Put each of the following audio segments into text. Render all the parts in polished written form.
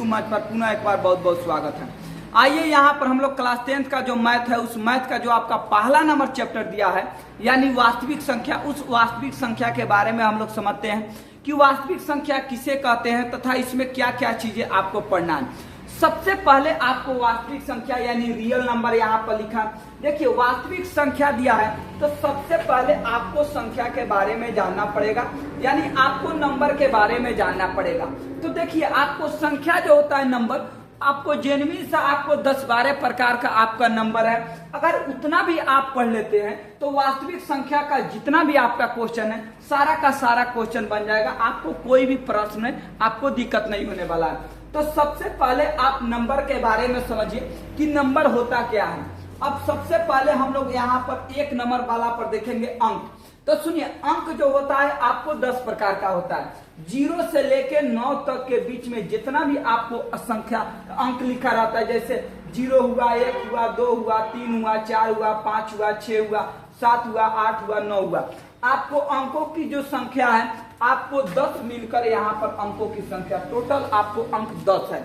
YouTube मंच पर पुनः एक बार बहुत बहुत स्वागत है। आइए यहाँ पर हम लोग क्लास 10th का जो मैथ है उस मैथ का जो आपका पहला नंबर चैप्टर दिया है यानी वास्तविक संख्या, उस वास्तविक संख्या के बारे में हम लोग समझते हैं कि वास्तविक संख्या किसे कहते हैं तथा इसमें क्या क्या चीजें आपको पढ़ना है। सबसे पहले आपको वास्तविक संख्या यानी रियल नंबर यहाँ पर लिखा। देखिए वास्तविक संख्या दिया है तो सबसे पहले आपको संख्या के बारे में जानना पड़ेगा यानी आपको नंबर के बारे में जानना पड़ेगा। तो देखिए आपको संख्या जो होता है नंबर, आपको जेन्युइन सा आपको 10-12 प्रकार का आपका नंबर है। अगर उतना भी आप पढ़ लेते हैं तो वास्तविक संख्या का जितना भी आपका क्वेश्चन है सारा का सारा क्वेश्चन बन जाएगा। आपको कोई भी प्रश्न में आपको दिक्कत नहीं होने वाला है। तो सबसे पहले आप नंबर के बारे में समझिए कि नंबर होता क्या है। अब सबसे पहले हम लोग यहाँ पर एक नंबर वाला पर देखेंगे अंक। तो सुनिए अंक जो होता है आपको 10 प्रकार का होता है। 0 से लेके 9 तक के बीच में जितना भी आपको संख्या अंक लिखा रहता है, जैसे 0 हुआ, 1 हुआ, 2 हुआ, 3 हुआ, 4 हुआ, 5 हुआ, 6 हुआ, 7 हुआ, 8 हुआ, 9 हुआ, आपको अंकों की जो संख्या है आपको 10 मिलकर यहाँ पर अंकों की संख्या टोटल आपको अंक 10 है।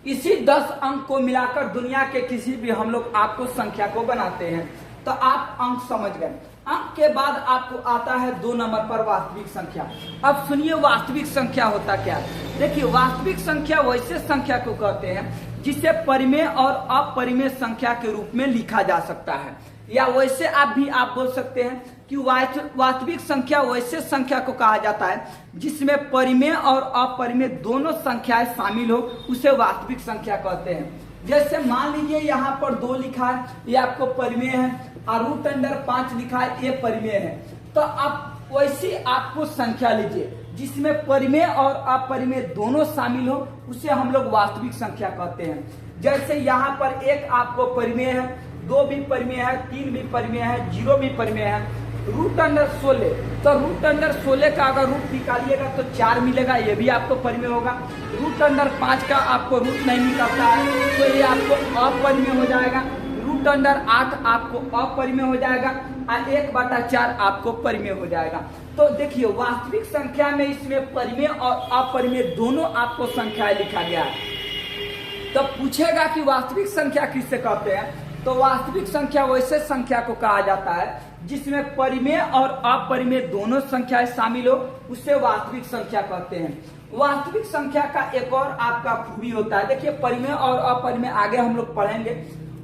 इसी 10 अंक को मिलाकर दुनिया के किसी भी हम लोग आपको संख्या को बनाते हैं। तो आप अंक समझ गए। अंक के बाद आपको आता है 2 नंबर पर वास्तविक संख्या। अब सुनिए वास्तविक संख्या होता क्या है। देखिए वास्तविक संख्या वैसे संख्या को कहते हैं जिसे परिमेय और अपरिमेय संख्या के रूप में लिखा जा सकता है, या वैसे आप बोल सकते हैं कि वास्तविक संख्या वैसे संख्या को कहा जाता है जिसमें परिमेय और अपरिमेय दोनों संख्याएं शामिल हो, उसे वास्तविक संख्या कहते हैं। जैसे मान लीजिए यहाँ पर 2 लिखा है, ये आपको परिमेय है, और √5 लिखा है, ये परिमेय है। तो आप वैसी आपको संख्या लीजिए जिसमें परिमेय और अपरिमेय दोनों शामिल हो, उसे हम लोग वास्तविक संख्या कहते हैं। जैसे यहाँ पर 1 आपको परिमेय है, 2 भी परिमेय है, 3 भी परिमेय है, 0 भी परिमेय है। √16, तो √16 का अगर रूट निकालिएगा तो 4 मिलेगा, ये भी आपको परिमेय होगा। √5 का आपको रूट नहीं निकलता है तो ये आपको अपरिमेय हो जाएगा। √8 आपको अपरिमेय हो जाएगा और 1/4 आपको परिमेय हो जाएगा। तो देखिए वास्तविक संख्या में इसमें परिमेय और अपरिमेय दोनों आपको संख्याएं लिखा गया है। तो पूछेगा कि वास्तविक संख्या किससे कहते हैं, तो वास्तविक संख्या वैसे संख्या को कहा जाता है जिसमें परिमेय और अपरिमेय दोनों संख्याएं शामिल हो, उसे वास्तविक संख्या कहते हैं। वास्तविक संख्या का एक और आपका खूबी होता है। देखिए परिमेय और अपरिमेय आगे हम लोग पढ़ेंगे।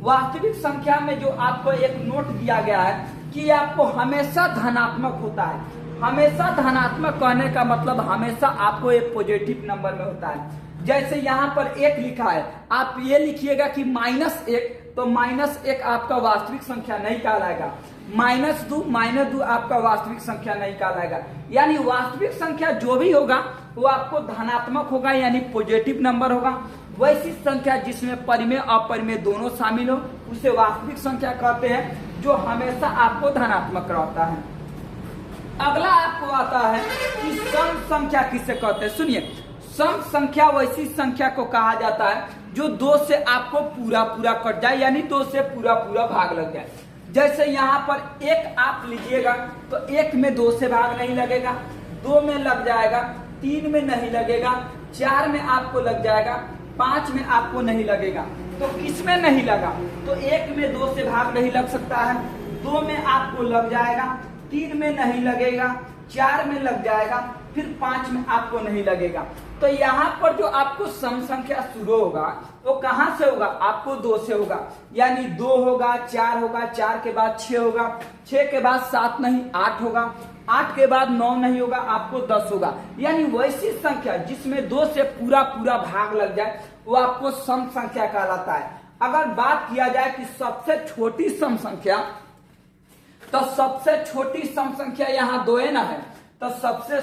वास्तविक संख्या में जो आपको एक नोट दिया गया है कि आपको हमेशा धनात्मक होता है। हमेशा धनात्मक कहने का मतलब हमेशा आपको एक पॉजिटिव नंबर में होता है। जैसे यहाँ पर 1 लिखा है, आप ये लिखिएगा कि -1, तो -1 आपका वास्तविक संख्या नहीं कहलाएगा। -2 आपका वास्तविक संख्या नहीं कहलाएगा। यानी वास्तविक संख्या जो भी होगा वो आपको धनात्मक होगा यानी पॉजिटिव नंबर होगा। वैसी संख्या जिसमें परिमेय अपरिमेय दोनों शामिल हो, उसे वास्तविक संख्या कहते हैं, जो हमेशा आपको धनात्मक रहता है। अगला आपको आता है कि सम संख्या किसे कहते हैं। सुनिए सम संख्या वैसी संख्या को कहा जाता है जो 2 से आपको पूरा कट जाए यानी 2 से पूरा भाग लग जाए। जैसे यहाँ पर 1 आप लीजिएगा तो 1 में 2 से भाग नहीं लगेगा, 2 में लग जाएगा, 3 में नहीं लगेगा, 4 में आपको लग जाएगा, 5 में आपको नहीं लगेगा। तो किस में नहीं लगा, तो 1 में 2 से भाग नहीं लग सकता है, 2 में आपको लग जाएगा, 3 में नहीं लगेगा, 4 में लग जाएगा, फिर 5 में आपको नहीं लगेगा। तो यहाँ पर जो आपको सम संख्या शुरू होगा वो कहाँ से होगा, आपको 2 से होगा। यानी 2 होगा, 4 होगा, 4 के बाद 6 होगा, 6 के बाद 7 नहीं 8 होगा, 8 के बाद 9 नहीं होगा, आपको 10 होगा। यानी वैसी संख्या जिसमें 2 से पूरा भाग लग जाए वो आपको सम संख्या कहलाता है। अगर बात किया जाए कि सबसे छोटी सम संख्या, तो सबसे छोटी सम संख्या यहाँ 2 है ना है, तो सबसे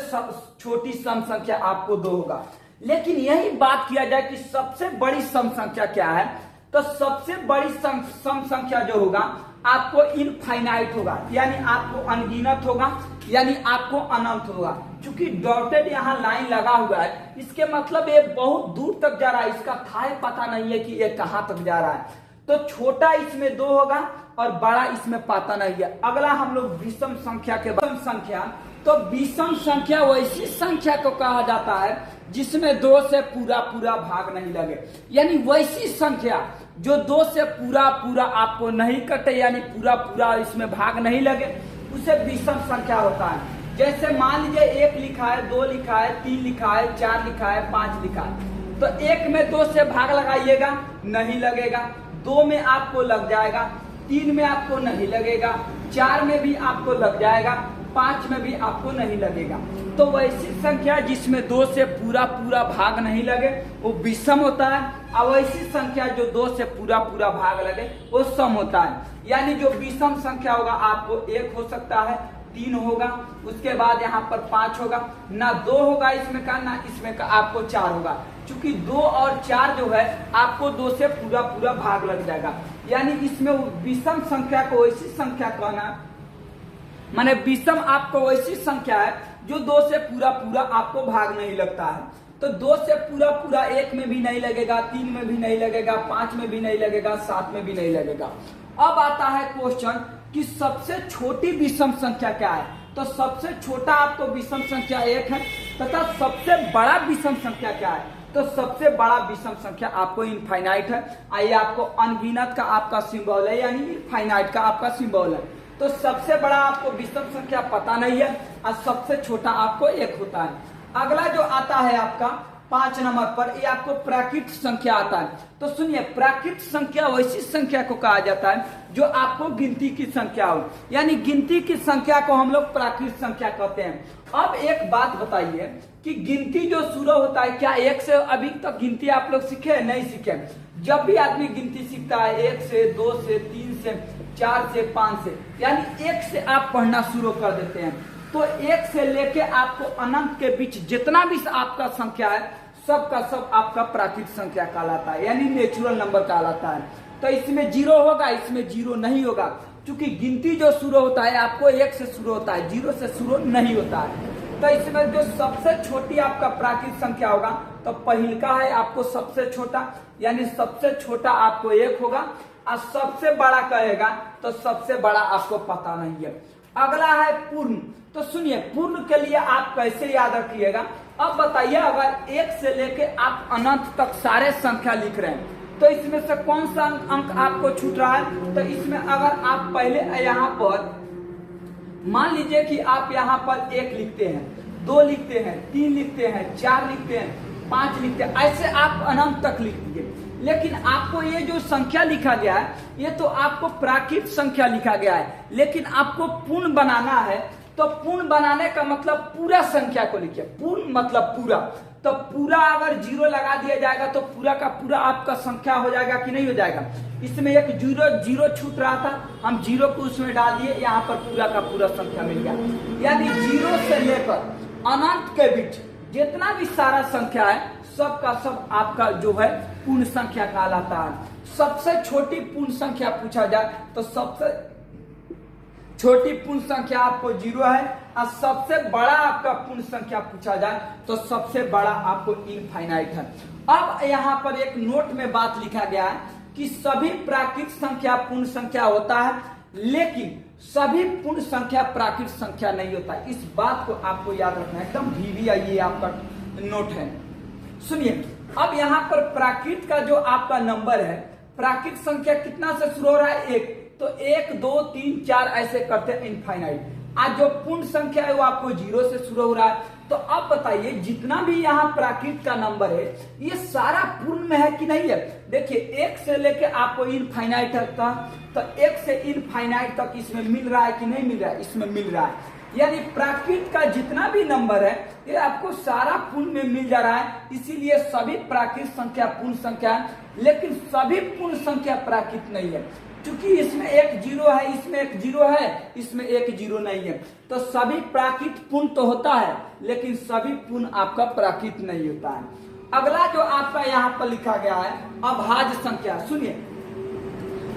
छोटी सम संख्या आपको 2 होगा। लेकिन यही बात किया जाए कि सबसे बड़ी सम संख्या क्या है, तो सबसे बड़ी सम संख्या जो होगा आपको इनफाइनाइट होगा यानी आपको अनगिनत होगा यानी आपको अनंत होगा। क्योंकि डॉटेड यहाँ लाइन लगा हुआ है इसके मतलब ये बहुत दूर तक जा रहा है, इसका था पता नहीं है कि ये कहाँ तक जा रहा है। तो छोटा इसमें 2 होगा और बड़ा इसमें पता नहीं है। अगला हम लोग विषम संख्या के विषम संख्या तो विषम संख्या वैसी संख्या को कहा जाता है जिसमें 2 से पूरा पूरा भाग नहीं लगे। यानी वैसी संख्या जो 2 से पूरा पूरा आपको नहीं कटे, यानी पूरा पूरा इसमें भाग नहीं लगे, उसे विषम संख्या होता है। जैसे मान लीजिए 1 लिखा है, 2 लिखा है, 3 लिखा है, 4 लिखा है, 5 लिखा है, तो 1 में 2 से भाग लगाइएगा, नहीं लगेगा। 2 में आपको लग जाएगा, 3 में आपको नहीं लगेगा, 4 में भी आपको लग जाएगा, 5 में भी आपको नहीं लगेगा। तो वैसी संख्या जिसमें 2 से पूरा पूरा भाग नहीं लगे वो विषम होता है, और वैसी संख्या जो 2 से पूरा पूरा भाग लगे वो सम होता है। यानी जो विषम संख्या होगा आपको 1 हो सकता है, 3 होगा, उसके बाद यहाँ पर 5 होगा, ना 2 होगा इसमें का, ना इसमें का, आपको 4 होगा। चूंकि 2 और 4 जो है आपको 2 से पूरा पूरा भाग लग जाएगा। यानी इसमें विषम संख्या को वैसी संख्या कहना, माने विषम आपको वैसी संख्या है जो 2 से पूरा पूरा आपको भाग नहीं लगता है। तो 2 से पूरा पूरा 1 में भी नहीं लगेगा, 3 में भी नहीं लगेगा, 5 में भी नहीं लगेगा, 7 में भी नहीं लगेगा। अब आता है क्वेश्चन कि सबसे छोटी विषम संख्या क्या है। तो सबसे छोटा आपको विषम संख्या 1 है, तथा सबसे बड़ा विषम संख्या क्या है। तो सबसे बड़ा विषम संख्या आपको इनफाइनाइट है। आइए आपको अनगिनत का आपका सिंबल है, यानी इनफाइनाइट का आपका सिंबल है। तो सबसे बड़ा आपको विषम संख्या पता नहीं है और सबसे छोटा आपको 1 होता है। अगला जो आता है आपका 5 नंबर पर, ये आपको प्राकृत संख्या आता है। तो सुनिए, प्राकृत संख्या वैसी संख्या को कहा जाता है जो आपको गिनती की संख्या हो, यानी गिनती की संख्या को हम लोग प्राकृत संख्या कहते हैं। अब एक बात बताइए कि गिनती जो शुरू होता है, क्या 1 से अभी तक गिनती आप लोग सीखे नहीं सीखे? जब भी आदमी गिनती सीखता है 1 से, 2 से, 3 से, 4 से, 5 से, यानी 1 से आप पढ़ना शुरू कर देते हैं। तो 1 से लेके आपको अनंत के बीच जितना भी आपका संख्या है सब का सब आपका प्राकृत संख्या कहलाता है, यानी नेचुरल नंबर कहलाता है। तो इसमें 0 होगा, इसमें 0 नहीं होगा, क्योंकि गिनती जो शुरू होता है आपको 1 से शुरू होता है, 0 से शुरू नहीं होता है। तो इसमें जो सबसे छोटी आपका प्राकृत संख्या होगा, तो पहिलका है आपको सबसे छोटा, यानी सबसे छोटा आपको 1 होगा, और सबसे बड़ा कहेगा तो सबसे बड़ा आपको पता नहीं है। अगला है पूर्ण। तो सुनिए, पूर्ण के लिए आप कैसे याद रखिएगा। अब बताइए, अगर 1 से लेके आप अनंत तक सारे संख्या लिख रहे हैं, तो इसमें से कौन सा अंक आपको छूट रहा है? तो इसमें अगर आप पहले यहाँ पर मान लीजिए कि आप यहाँ पर 1 लिखते हैं, 2 लिखते हैं, 3 लिखते हैं, 4 लिखते हैं, 5 लिखते हैं, ऐसे आप अनंत तक लिख दीजिए। लेकिन आपको ये जो संख्या लिखा गया है, ये तो आपको प्राकृत संख्या लिखा गया है, लेकिन आपको पूर्ण बनाना है। तो पूर्ण बनाने का मतलब पूरा संख्या को लिखिए। पूर्ण मतलब पूरा। तो पूरा अगर 0 लगा दिया जाएगा तो पूरा का पूरा आपका संख्या हो जाएगा कि नहीं हो जाएगा? इसमें एक 0 छूट रहा था, हम 0 को उसमें डाल दिए, यहाँ पर पूरा का पूरा संख्या मिल गया। यानी 0 से लेकर अनंत के बीच जितना भी सारा संख्या है सब का सब आपका जो है पूर्ण संख्या कहलाता है। सबसे छोटी पूर्ण संख्या पूछा जाए तो सबसे छोटी पूर्ण संख्या आपको 0 है, और सबसे बड़ा आपका पूर्ण संख्या पूछा जाए तो सबसे बड़ा आपको इनफाइनाइट है। अब यहाँ पर एक नोट में बात लिखा गया है कि सभी प्राकृत संख्या पूर्ण संख्या होता है, लेकिन सभी पूर्ण संख्या प्राकृत संख्या नहीं होता। इस बात को आपको याद रखना है, एकदम VVI ये आपका नोट है। सुनिए, अब यहाँ पर प्राकृत का जो आपका नंबर है, प्राकृत संख्या कितना से शुरू हो रहा है? 1। तो 1, 2, 3, 4 ऐसे करते हैं इनफाइनाइट। आज जो पूर्ण संख्या है वो आपको 0 से शुरू हो रहा है। तो अब बताइए, जितना भी यहाँ प्राकृत का नंबर है ये सारा पूर्ण में है कि नहीं है? देखिए, 1 से लेके आपको इनफाइनाइट तक, तो 1 से इनफाइनाइट तक इसमें मिल रहा है कि नहीं मिल रहा है? इसमें मिल रहा है। यानी प्राकृत का जितना भी नंबर है ये आपको सारा पूर्ण में मिल जा रहा है। इसीलिए सभी प्राकृत संख्या पूर्ण संख्या है, लेकिन सभी पूर्ण संख्या प्राकृत नहीं है, क्योंकि इसमें एक 0 है, इसमें एक 0 है, इसमें एक 0 नहीं है। तो सभी प्राकृत पूर्ण तो होता है, लेकिन सभी पूर्ण आपका प्राकृत नहीं होता है। अगला जो आपका यहाँ पर लिखा गया है अभाज्य संख्या। सुनिए,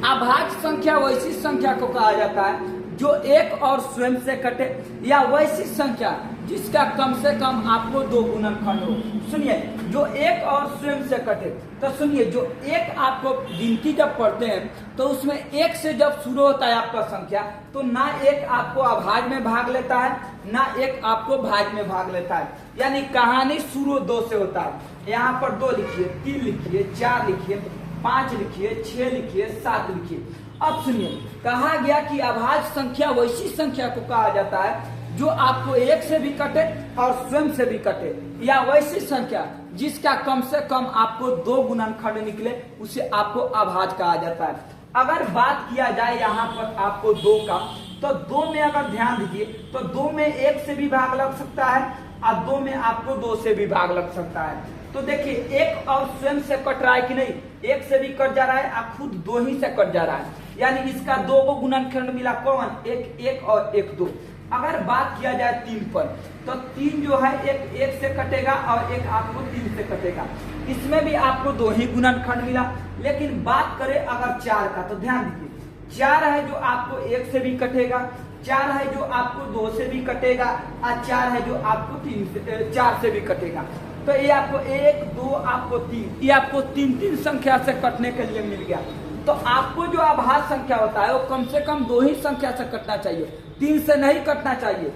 अभाज्य संख्या वैसी संख्या को कहा जाता है जो एक और स्वयं से कटे, या वैसी संख्या जिसका कम से कम आपको 2 गुणनखंड हो। सुनिए, जो एक और स्वयं से कटे, तो सुनिए, जो एक आपको गिनती जब पढ़ते हैं तो उसमें एक से जब शुरू होता है आपका संख्या, तो ना एक आपको अभाज्य में भाग लेता है, ना एक आपको भाज्य में भाग लेता है। यानी कहानी शुरू 2 से होता है। यहाँ पर 2 लिखिए, 3 लिखिए, 4 लिखिए, 5 लिखिए, 6 लिखिए, 7 लिखिए। अब सुनिए, कहा गया कि अभाज्य संख्या वैसी संख्या को कहा जाता है जो आपको एक से भी कटे और स्वयं से भी कटे, या वैसी संख्या जिसका कम से कम आपको 2 गुणनखंड निकले, उसे आपको अभाज्य कहा जाता है। अगर बात किया जाए यहाँ पर आपको 2 का, तो 2 में अगर ध्यान दीजिए तो 2 में 1 से भी भाग लग सकता है और 2 में आपको 2 से भी भाग लग सकता है। तो देखिए, एक और स्वयं से कट रहा है कि नहीं, 1 से भी कट जा रहा है और खुद 2 ही से कट जा रहा है। यानी इसका 2 को गुणनखंड मिला, कौन? 1 और 1 2। अगर बात किया जाए 3 पर, तो 3 जो है 1 से कटेगा और 1 आपको 3 से कटेगा। इसमें भी आपको 2 ही गुणनखंड मिला। लेकिन बात करें अगर 4 का, तो ध्यान दीजिए, 4 है जो आपको 1 से भी कटेगा, 4 है जो आपको 2 से भी कटेगा, और 4 है जो आपको 4 से भी कटेगा। तो ये आपको 1 2 आपको 3, ये आपको 3 संख्या से कटने के लिए मिल गया। तो आपको जो अभाज्य संख्या होता है वो कम से कम 2 ही संख्या से कटना चाहिए, 3 से नहीं कटना चाहिए।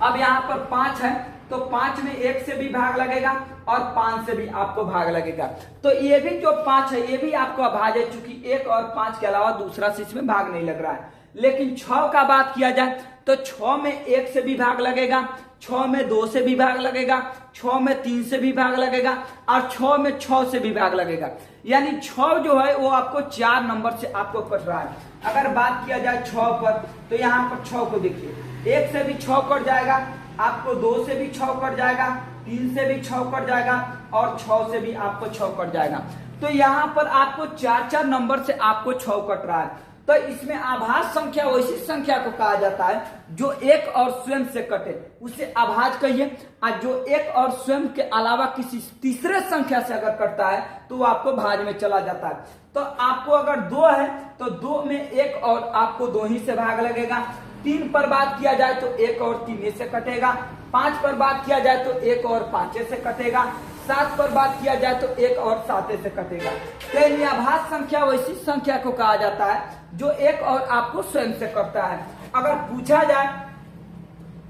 अब यहाँ पर 5 है, तो 5 में 1 से भी भाग लगेगा और 5 से भी आपको भाग लगेगा। तो ये भी जो 5 है ये भी आपको अभाज्य है, चूंकि 1 और 5 के अलावा दूसरा से इसमें भाग नहीं लग रहा है। लेकिन 6 का बात किया जाए तो 6 में 1 से भी भाग लगेगा, 6 में 2 से भी भाग लगेगा, 6 में 3 से भी भाग लगेगा और 6 में 6 से भी भाग लगेगा। यानी 6 जो है वो आपको 4 नंबर से आपको कट रहा है। अगर बात किया जाए 6 पर, तो यहाँ पर 6 को देखिए, 1 से भी 6 कट जाएगा, आपको 2 से भी 6 कट जाएगा, 3 से भी 6 कट जाएगा और 6 से भी आपको 6 कट जाएगा। तो यहाँ पर आपको 4 नंबर से आपको 6 कट रहा है। तो इसमें अभाज्य संख्या वैसी संख्या को कहा जाता है जो एक और स्वयं से कटे, उसे अभाज्य कहिए। और जो एक और स्वयं के अलावा किसी तीसरे संख्या से अगर कटता है तो वो आपको भाज्य में चला जाता है। तो आपको अगर 2 है तो 2 में 1 और आपको 2 ही से भाग लगेगा। 3 पर बात किया जाए तो 1 और 3 से कटेगा। 5 पर बात किया जाए तो 1 और 5 से कटेगा। 7 पर बात किया जाए तो 1 और 7 से कटेगा। तो अभाज्य संख्या वैसी संख्या को कहा जाता है जो एक और आपको स्वयं से कटता है। अगर पूछा जाए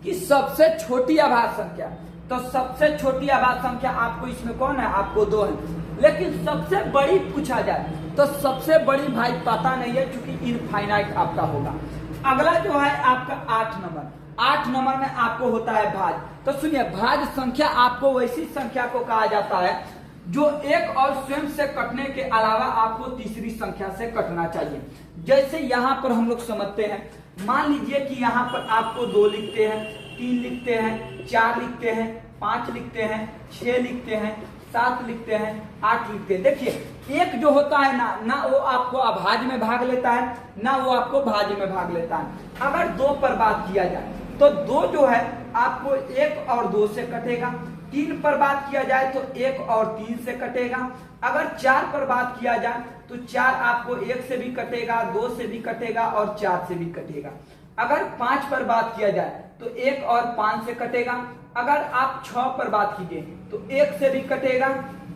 कि सबसे छोटी अभाज्य संख्या, तो सबसे छोटी अभाज्य संख्या आपको इसमें कौन है? आपको 2 है। लेकिन सबसे बड़ी पूछा जाए तो सबसे बड़ी भाई पता नहीं है, क्योंकि इनफाइनाइट आपका होगा। अगला जो है आपका 8 नंबर, 8 नंबर में आपको होता है भाज्य। तो सुनिए, भाज्य संख्या आपको वैसी संख्या को कहा जाता है जो एक और स्वयं से कटने के अलावा आपको तीसरी संख्या से कटना चाहिए। जैसे यहाँ पर हम लोग समझते हैं, मान लीजिए कि यहाँ पर आपको 2 लिखते हैं, 3 लिखते हैं, 4 लिखते हैं, 5 लिखते हैं, 6 लिखते हैं, 7 लिखते हैं, 8 लिखते हैं। देखिए, एक जो होता है ना वो आपको अभाज्य में भाग लेता है, ना वो आपको भाज्य में भाग लेता है। अगर 2 पर बात किया जाए तो 2 जो है आपको 1 और 2 से कटेगा। 3 पर बात किया जाए तो 1 और 3 से कटेगा। अगर 4 पर बात किया जाए तो 4 आपको 1 से भी कटेगा, 2 से भी कटेगा और 4 से भी कटेगा। अगर 5 पर बात किया जाए तो 1 और 5 से कटेगा। अगर आप 6 पर बात कीजिए तो 1 से भी कटेगा,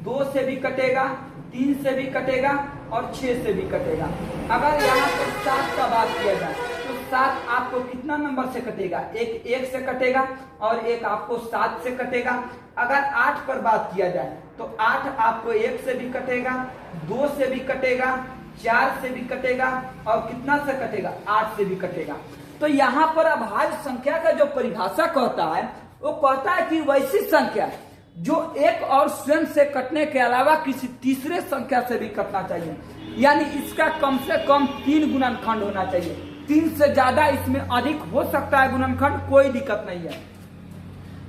2 से भी कटेगा, 3 से भी कटेगा और 6 से भी कटेगा। अगर यहाँ पर 7 का बात किया जाए तो 7 आपको कितना नंबर से कटेगा? एक 1 से कटेगा और एक आपको 7 से कटेगा। अगर 8 पर बात किया जाए तो 8 आपको 1 से भी कटेगा, 2 से भी कटेगा, 4 से भी कटेगा और कितना से कटेगा? 8 से भी कटेगा। तो यहाँ पर अभाज्य संख्या का जो परिभाषा कहता है वो कहता है कि वैसी संख्या जो एक और स्वयं से कटने के अलावा किसी तीसरे संख्या से भी कटना चाहिए। यानी इसका कम से कम 3 गुणनखंड होना चाहिए। 3 से ज्यादा इसमें अधिक हो सकता है गुणनखंड, कोई दिक्कत नहीं है।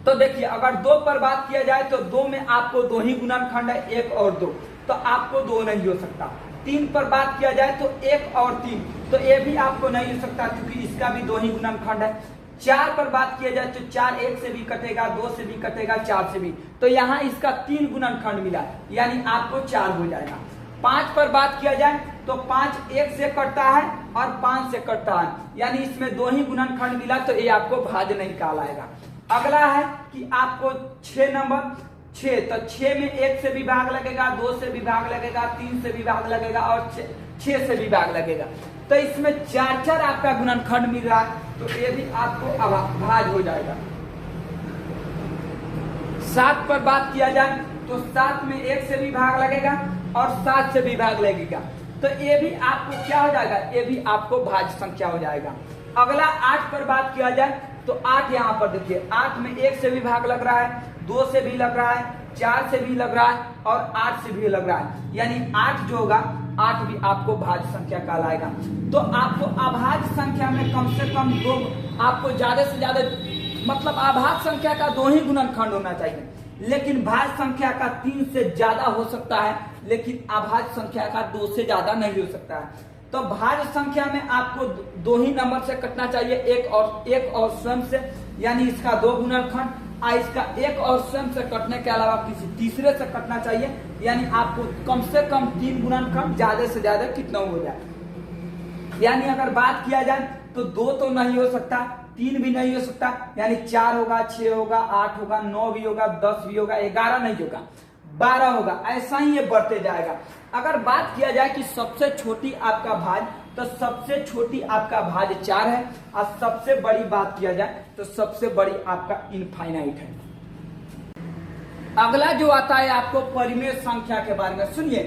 तो देखिए, अगर 2 पर बात किया जाए तो 2 में आपको 2 ही गुणनखंड है, 1 और 2, तो आपको 2 नहीं हो सकता। 3 पर बात किया जाए तो 1 और 3, तो ये भी आपको नहीं हो सकता क्योंकि इसका भी 2 ही गुणनखंड है। 4 पर बात किया जाए तो 4 1 से भी कटेगा, 2 से भी कटेगा, 4 से भी, तो यहाँ इसका 3 गुणनखंड मिला, यानी आपको 4 हो जाएगा। 5 पर बात किया जाए तो 5 1 से कटता है और 5 से कटता है, यानी इसमें 2 ही गुणनखंड मिला तो ये आपको भाज्य नहीं कहलाएगा। अगला है कि आपको 6 नंबर 6, तो 6 में 1 से भी भाग लगेगा, 2 से भी भाग लगेगा, 3 से भी भाग लगेगा और 6 से भी भाग लगेगा। तो इसमें 4 आपका गुणनखंड मिल रहा है, तो ये भी आपको भाज्य हो जाएगा। 7 पर बात किया जाए तो 7 में 1 से भी भाग लगेगा और 7 से भी भाग लगेगा, तो ये भी आपको क्या हो जाएगा, ये भी आपको भाज्य संख्या हो जाएगा। अगला 8 पर बात किया जाए तो 8 यहाँ पर देखिए, 8 में 1 से भी भाग लग रहा है, 2 से भी लग रहा है, 4 से भी लग रहा है और 8 से भी लग रहा है, यानी 8 जो होगा 8 भी आपको भाज्य संख्या कहलाएगा। तो आपको अभाज्य संख्या में कम से कम 2, आपको ज्यादा से ज्यादा मतलब अभाज्य संख्या का 2 ही गुणनखंड होना चाहिए, लेकिन भाज्य संख्या का 3 से ज्यादा हो सकता है, लेकिन अभाज्य संख्या का 2 से ज्यादा नहीं हो सकता है। तो भाज्य संख्या में आपको 2 ही नंबर से कटना चाहिए, एक और स्वयं से, यानी इसका 2 गुणनखंड, इसका 1 और स्वयं से कटने के अलावा किसी तीसरे से कटना चाहिए, यानी आपको कम से कम 3 गुणनखंड, ज्यादा से ज्यादा कितना हो जाए। यानी अगर बात किया जाए तो 2 तो नहीं हो सकता, 3 भी नहीं हो सकता, यानी 4 होगा, 6 होगा, 8 होगा, 9 भी होगा, 10 भी होगा, 11 नहीं होगा, 12 होगा, ऐसा ही ये बढ़ते जाएगा। अगर बात किया जाए कि सबसे छोटी आपका भाज्य, तो सबसे छोटी आपका भाज्य 4 है, और सबसे बड़ी बात किया जाए तो सबसे बड़ी आपका इनफाइनाइट है। अगला जो आता है आपको परिमेय संख्या के बारे में सुनिए।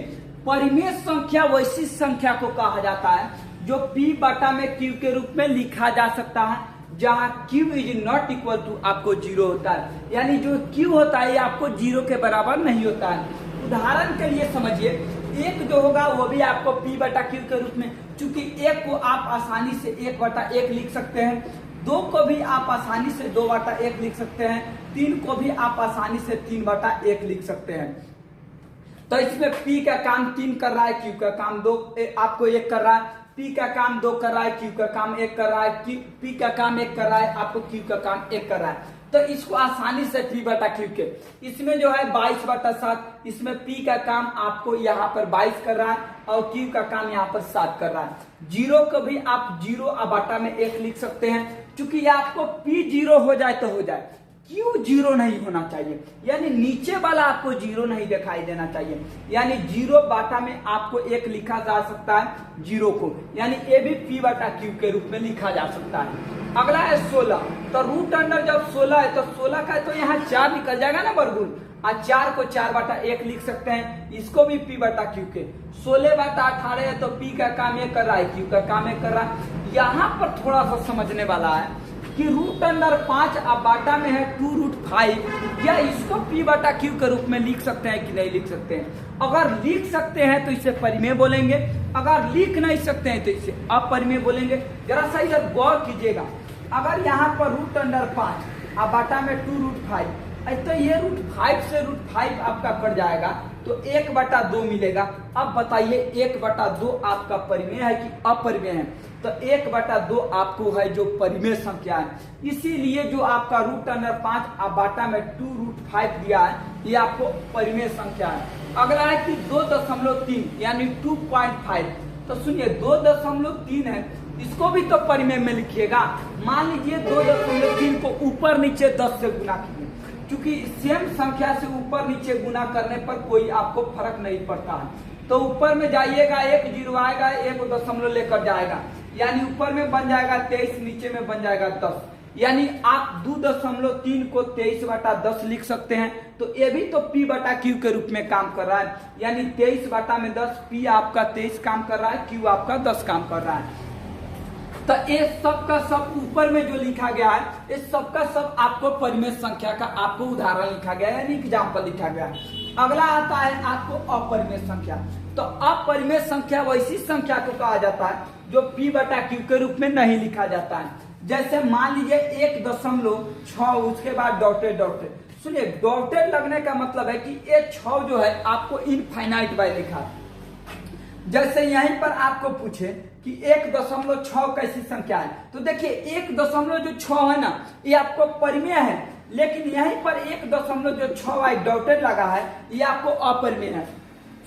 परिमेय संख्या वैसी संख्या को कहा जाता है जो p बटा में q के रूप में लिखा जा सकता है, जहां q is not equal to आपको 0 होता है, यानी जो q होता है ये आपको 0 के बराबर नहीं होता है। उदाहरण के लिए समझिए, 1 जो होगा वो भी आपको p बटा q के रूप में, चूंकि 1 को आप आसानी से 1 बटा 1 लिख सकते हैं, 2 को भी आप आसानी से 2 बटा 1 लिख सकते हैं, 3 को भी आप आसानी से 3 बटा 1 लिख सकते हैं। तो इसमें p का काम 3 कर रहा है, q का काम 2 आपको 1 कर रहा है, p का काम 2 कर रहा है, q का काम 1 कर रहा है, p का काम 1 कर रहा है, आपको q का काम 1 कर रहा है। तो इसको आसानी से p बटा q के, इसमें जो है 22 बटा 7, इसमें p का काम आपको यहाँ पर 22 कर रहा है और q का काम यहाँ पर 7 कर रहा है। 0 को भी आप 0 बटा में 1 लिख सकते हैं, क्योंकि आपको p 0 हो जाए तो हो जाए, q 0 नहीं होना चाहिए, यानी नीचे वाला आपको 0 नहीं दिखाई देना चाहिए, यानी 0 बाटा में आपको 1 लिखा जा सकता है 0 को, यानी ये भी p बटा q के रूप में लिखा जा सकता है। अगला है 16, तो रूट अंडर जब 16 है तो 16 का तो यहाँ 4 निकल जाएगा ना वर्गमूल, और 4 को 4 बटा 1 लिख सकते हैं, इसको भी p बटा q के। 16 बटा 18 है तो p का काम 1 कर रहा है, q का काम 1 कर रहा है। यहाँ पर थोड़ा सा समझने वाला है कि रूट अंडर 5 अब बाटा में है 2 रूट 5, या इसको p बटा q के रूप में लिख सकते हैं कि नहीं लिख सकते हैं। अगर लिख सकते हैं तो इसे परिमेय बोलेंगे, अगर लिख नहीं सकते हैं तो इसे अपरिमेय बोलेंगे। जरा सा इधर गौर कीजिएगा, अगर यहाँ पर रूट अंडर 5 अब बाटा में 2 रूट 5, तो ये रूट 5 से रूट 5 आपका कट जाएगा तो 1 बटा 2 मिलेगा। अब बताइए 1 बटा 2 आपका परिमेय है कि अपरिमेय है? तो 1 बटा 2 आपको है जो परिमेय संख्या है, इसीलिए जो आपका रूट अंडर 5 अब बाटा में 2 रूट 5 दिया है ये आपको परिमेय संख्या है। अगला है कि 2.3 यानी 2.5, तो सुनिए 2.3 है, इसको भी तो परिमेय में लिखिएगा। मान लीजिए 2.3 को ऊपर नीचे 10 से गुना कीजिए, क्योंकि सेम संख्या से ऊपर नीचे गुना करने पर कोई आपको फर्क नहीं पड़ता है। तो ऊपर में जाइएगा 1 जीरो आएगा, 1 दशमलव लेकर जाएगा, यानी ऊपर में बन जाएगा 23, नीचे में बन जाएगा 10, यानी आप 2.3 को 23 बटा 10 लिख सकते हैं। तो ये भी तो p बटा q के रूप में काम कर रहा है, यानी 23 बटा में 10, p आपका 23 काम कर रहा है, q आपका 10 काम कर रहा है। तो ये सब का सब ऊपर में जो लिखा गया है, इस सब का सब आपको परिमेय संख्या का आपको उदाहरण लिखा गया है, यानी एग्जाम्पल लिखा गया है। अगला आता है आपको अपरिमेय संख्या। तो अपरिमेय संख्या वैसी संख्या को कहा जाता है जो p बटा q के रूप में नहीं लिखा जाता है। जैसे मान लीजिए 1.6, उसके बाद डॉटेड डॉटेड। सुनिए डॉटेड लगने का मतलब है कि ये 6 जो है आपको इनफाइनाइट बाय लिखा है। जैसे यहीं पर आपको पूछे कि 1.6 कैसी संख्या है, तो देखिए 1.6 है ना, ये आपको परिमेय है, लेकिन यहीं पर 1.6 डॉटेड लगा है ये आपको अपरिमेय है।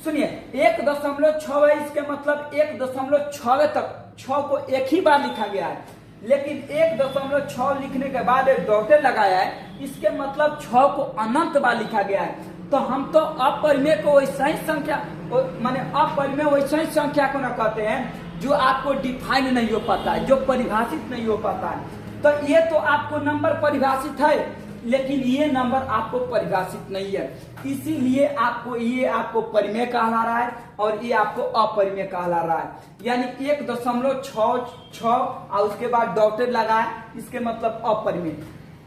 सुनिए 1.6 है, इसके मतलब 1.6 तक 6 को एक ही बार लिखा गया है, लेकिन 1.6 लिखने के बाद एक डॉटेड लगाया है, इसके मतलब 6 को अनंत बार लिखा गया है। तो हम तो अपरिमेय को वैसा ही संख्या, माने अपरिमेय वैसा ही संख्या को ना कहते हैं जो आपको डिफाइन नहीं हो पाता है, जो परिभाषित नहीं हो पाता है। तो ये तो आपको नंबर परिभाषित है, लेकिन ये नंबर आपको परिभाषित नहीं है, इसीलिए आपको परिमेय कहला रहा है और ये आपको अपरिमेय कहला रहा है। यानी 1.66 और उसके बाद डॉटेड लगा है, इसके मतलब अपरिमेय।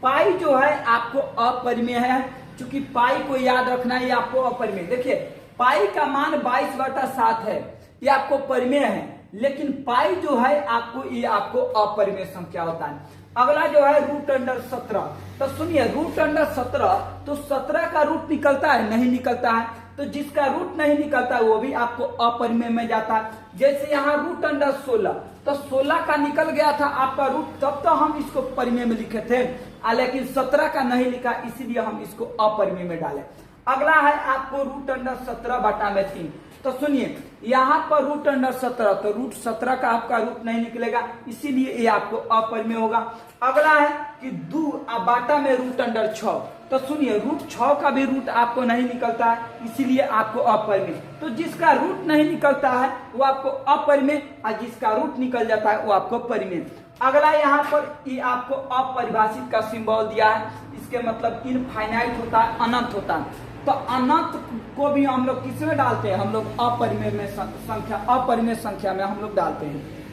पाई जो है आपको अपरिमेय है, क्योंकि पाई को याद रखना है, ये आपको अपरिमेय। देखिए पाई का मान 22/7 है, ये आपको परिमेय है, लेकिन पाई जो है आपको अपरिमेय संख्या होता है। अगला जो है √17। तो सुनिए √17, तो 17 का रूट निकलता है, नहीं निकलता है, तो जिसका रूट नहीं निकलता है वो भी आपको अपरिमेय में जाता है। जैसे यहाँ √16, तो 16 का निकल गया था आपका रूट, तब तो हम इसको परिमेय में लिखे थे, लेकिन 17 का नहीं लिखा, इसीलिए हम इसको अपरिमेय में डाले। अगला है आपको √17/3। तो सुनिए यहाँ पर √17, तो √17 का आपका रूट नहीं निकलेगा, इसीलिए ये आपको अपरिमेय होगा। अगला है कि 2/6। तो सुनिए √6 का भी रूट आपको नहीं निकलता है, इसीलिए आपको अपरिमेय। तो जिसका रूट नहीं निकलता है वो आपको अपरिमेय, और जिसका रूट निकल जाता है वो आपको परिमेय। अगला यहाँ पर ये आपको अपरिभाषित का सिंबल दिया है, इसके मतलब इनफाइनाइट होता है, अनंत होता है। तो अनंत को भी हम लोग किस में डालते हैं, हम लोग अपरिमेय संख्या में हम लोग डालते हैं।